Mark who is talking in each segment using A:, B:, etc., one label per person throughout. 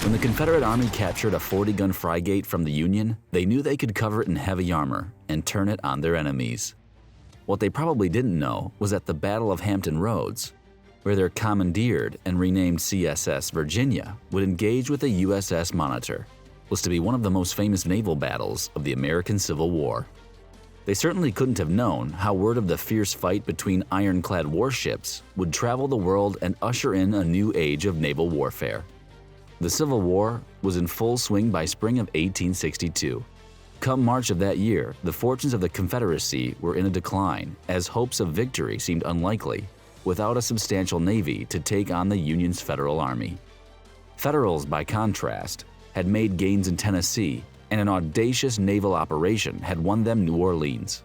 A: When the Confederate Army captured a 40-gun frigate from the Union, they knew they could cover it in heavy armor and turn it on their enemies. What they probably didn't know was at the Battle of Hampton Roads, where their commandeered and renamed C.S.S. Virginia would engage with the U.S.S. Monitor, was to be one of the most famous naval battles of the American Civil War. They certainly couldn't have known how word of the fierce fight between ironclad warships would travel the world and usher in a new age of naval warfare. The Civil War was in full swing by spring of 1862. Come March of that year, the fortunes of the Confederacy were in a decline as hopes of victory seemed unlikely without a substantial navy to take on the Union's Federal Army. Federals, by contrast, had made gains in Tennessee, and an audacious naval operation had won them New Orleans.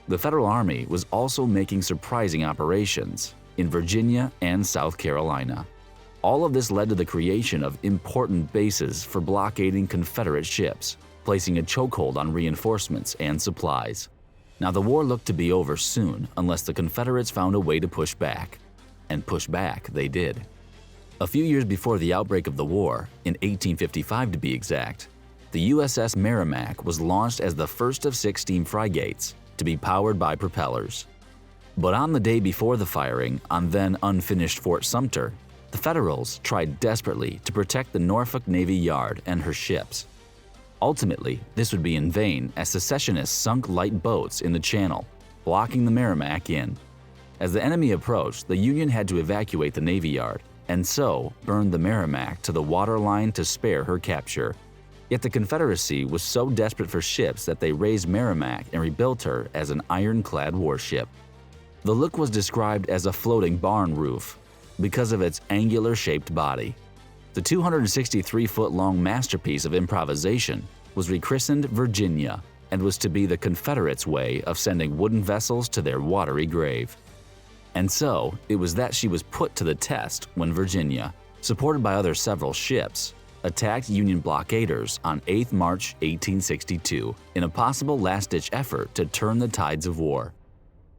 A: The Federal Army was also making surprising operations in Virginia and South Carolina. All of this led to the creation of important bases for blockading Confederate ships, placing a chokehold on reinforcements and supplies. Now the war looked to be over soon unless the Confederates found a way to push back. And push back they did. A few years before the outbreak of the war, in 1855 to be exact, the USS Merrimac was launched as the first of 6 steam frigates to be powered by propellers. But on the day before the firing on then unfinished Fort Sumter, the Federals tried desperately to protect the Norfolk Navy Yard and her ships. Ultimately, this would be in vain as secessionists sunk light boats in the channel, blocking the Merrimac in. As the enemy approached, the Union had to evacuate the Navy Yard, and so burned the Merrimac to the waterline to spare her capture. Yet the Confederacy was so desperate for ships that they raised Merrimac and rebuilt her as an ironclad warship. The look was described as a floating barn roof because of its angular-shaped body. The 263-foot-long masterpiece of improvisation was rechristened Virginia and was to be the Confederates' way of sending wooden vessels to their watery grave. And so, it was that she was put to the test when Virginia, supported by other several ships, attacked Union blockaders on 8 March 1862 in a possible last-ditch effort to turn the tides of war.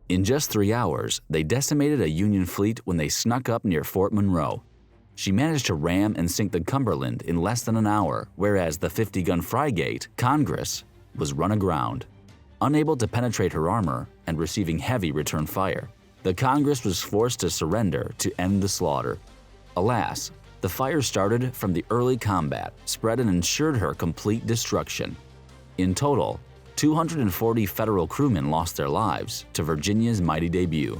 A: In just 3 hours, they decimated a Union fleet when they snuck up near Fort Monroe. She managed to ram and sink the Cumberland in less than an hour, whereas the 50-gun frigate, Congress, was run aground. Unable to penetrate her armor and receiving heavy return fire, the Congress was forced to surrender to end the slaughter. Alas, the fire started from the early combat, spread and ensured her complete destruction. In total, 240 Federal crewmen lost their lives to Virginia's mighty debut.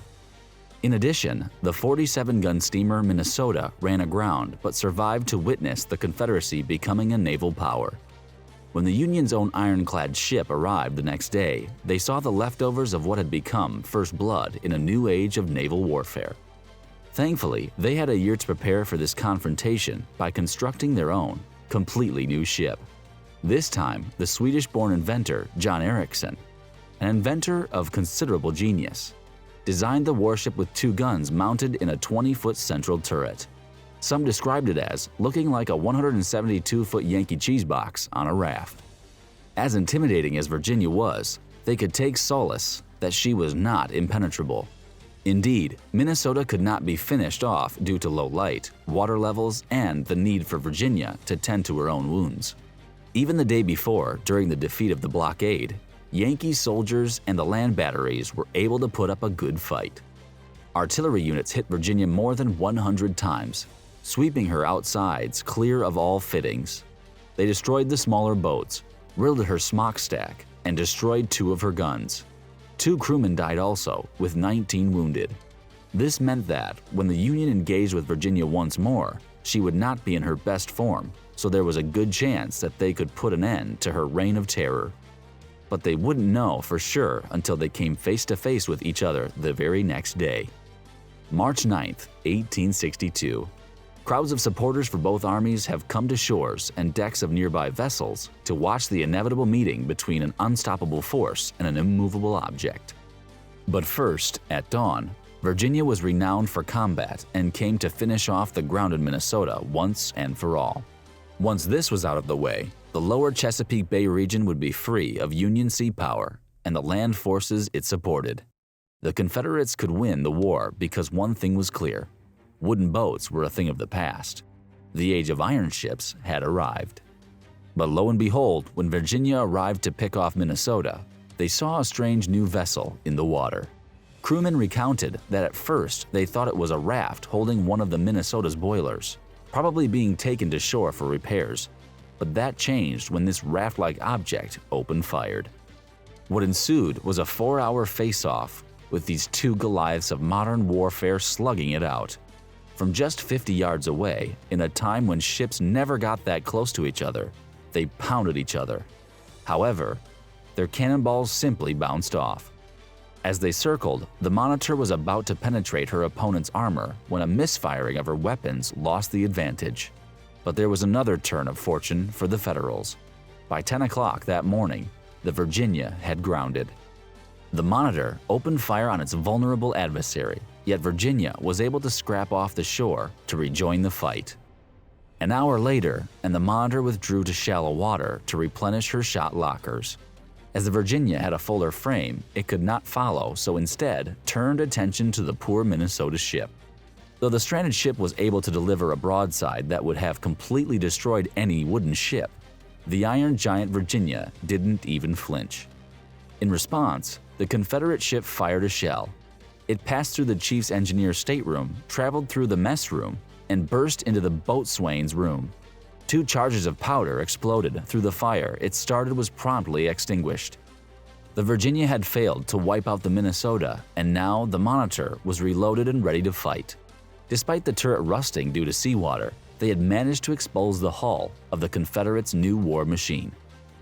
A: In addition, the 47-gun steamer Minnesota ran aground but survived to witness the Confederacy becoming a naval power. When the Union's own ironclad ship arrived the next day, they saw the leftovers of what had become first blood in a new age of naval warfare. Thankfully, they had a year to prepare for this confrontation by constructing their own, completely new ship. This time, the Swedish-born inventor John Ericsson, an inventor of considerable genius, designed the warship with 2 guns mounted in a 20-foot central turret. Some described it as looking like a 172-foot Yankee cheese box on a raft. As intimidating as Virginia was, they could take solace that she was not impenetrable. Indeed, Minnesota could not be finished off due to low light, water levels, and the need for Virginia to tend to her own wounds. Even the day before, during the defeat of the blockade, Yankee soldiers and the land batteries were able to put up a good fight. Artillery units hit Virginia more than 100 times, sweeping her outsides clear of all fittings. They destroyed the smaller boats, riddled her smokestack, and destroyed 2 of her guns. 2 crewmen died also, with 19 wounded. This meant that, when the Union engaged with Virginia once more, she would not be in her best form, so there was a good chance that they could put an end to her reign of terror. But they wouldn't know for sure until they came face to face with each other the very next day. March 9, 1862. Crowds of supporters for both armies have come to shores and decks of nearby vessels to watch the inevitable meeting between an unstoppable force and an immovable object. But first, at dawn, Virginia was renowned for combat and came to finish off the grounded Minnesota once and for all. Once this was out of the way, the lower Chesapeake Bay region would be free of Union sea power and the land forces it supported. The Confederates could win the war because one thing was clear: wooden boats were a thing of the past. The age of iron ships had arrived. But lo and behold, when Virginia arrived to pick off Minnesota, they saw a strange new vessel in the water. Crewmen recounted that at first they thought it was a raft holding one of the Minnesota's boilers, probably being taken to shore for repairs, but that changed when this raft-like object opened fire. What ensued was a 4-hour face-off with these two Goliaths of modern warfare slugging it out. From just 50 yards away, in a time when ships never got that close to each other, they pounded each other. However, their cannonballs simply bounced off. As they circled, the Monitor was about to penetrate her opponent's armor when a misfiring of her weapons lost the advantage. But there was another turn of fortune for the Federals. By 10 o'clock that morning, the Virginia had grounded. The Monitor opened fire on its vulnerable adversary, yet Virginia was able to scrap off the shore to rejoin the fight. An hour later, and the Monitor withdrew to shallow water to replenish her shot lockers. As the Virginia had a fuller frame, it could not follow, so instead turned attention to the poor Minnesota ship. Though the stranded ship was able to deliver a broadside that would have completely destroyed any wooden ship, the iron giant Virginia didn't even flinch. In response, the Confederate ship fired a shell. It passed through the chief's engineer's stateroom, traveled through the mess room, and burst into the boatswain's room. 2 charges of powder exploded through the fire it started was promptly extinguished. The Virginia had failed to wipe out the Minnesota, and now the Monitor was reloaded and ready to fight. Despite the turret rusting due to seawater, they had managed to expose the hull of the Confederates' new war machine.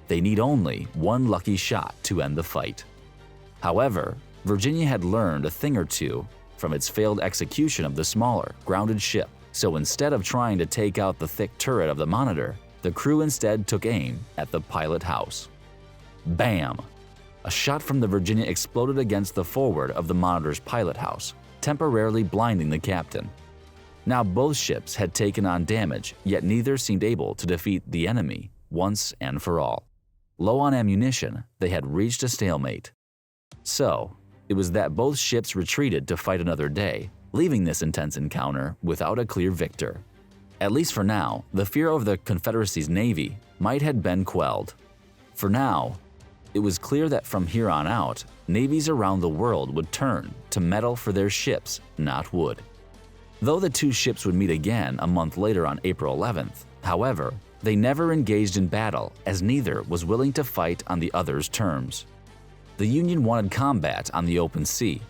A: They need only one lucky shot to end the fight. However, Virginia had learned a thing or two from its failed execution of the smaller, grounded ship, so instead of trying to take out the thick turret of the Monitor, the crew instead took aim at the pilot house. Bam! A shot from the Virginia exploded against the forward of the Monitor's pilot house, temporarily blinding the captain. Now both ships had taken on damage, yet neither seemed able to defeat the enemy once and for all. Low on ammunition, they had reached a stalemate. So, it was that both ships retreated to fight another day, leaving this intense encounter without a clear victor. At least for now, the fear of the Confederacy's navy might have been quelled. For now, it was clear that from here on out, navies around the world would turn to metal for their ships, not wood. Though the two ships would meet again a month later on April 11th, however, they never engaged in battle as neither was willing to fight on the other's terms. The Union wanted combat on the open sea.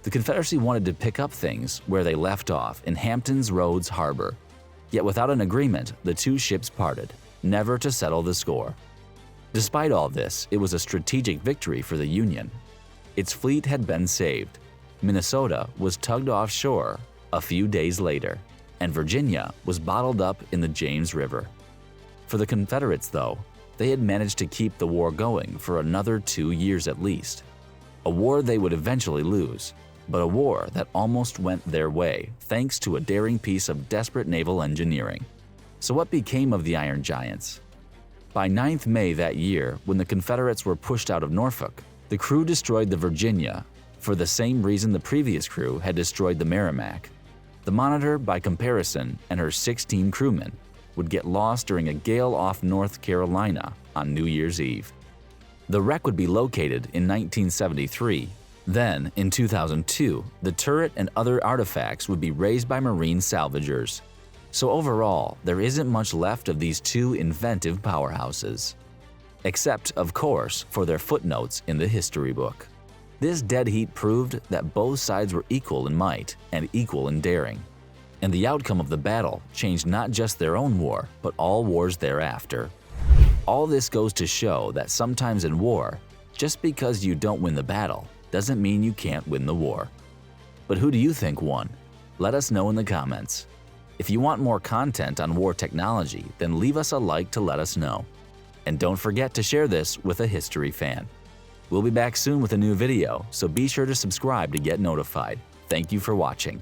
A: The Confederacy wanted to pick up things where they left off in Hampton Roads Harbor. Yet without an agreement, the two ships parted, never to settle the score. Despite all this, it was a strategic victory for the Union. Its fleet had been saved. Minnesota was tugged offshore a few days later, and Virginia was bottled up in the James River. For the Confederates, though, they had managed to keep the war going for another 2 years at least. A war they would eventually lose, but a war that almost went their way thanks to a daring piece of desperate naval engineering. So what became of the Iron Giants? By 9th May that year, when the Confederates were pushed out of Norfolk, the crew destroyed the Virginia for the same reason the previous crew had destroyed the Merrimack. The Monitor, by comparison, and her 16 crewmen would get lost during a gale off North Carolina on New Year's Eve. The wreck would be located in 1973. Then, in 2002, the turret and other artifacts would be raised by Marine salvagers. So overall, there isn't much left of these two inventive powerhouses. Except, of course, for their footnotes in the history book. This dead heat proved that both sides were equal in might and equal in daring. And the outcome of the battle changed not just their own war, but all wars thereafter. All this goes to show that sometimes in war, just because you don't win the battle doesn't mean you can't win the war. But who do you think won? Let us know in the comments. If you want more content on war technology, then leave us a like to let us know. And don't forget to share this with a history fan. We'll be back soon with a new video, so be sure to subscribe to get notified. Thank you for watching.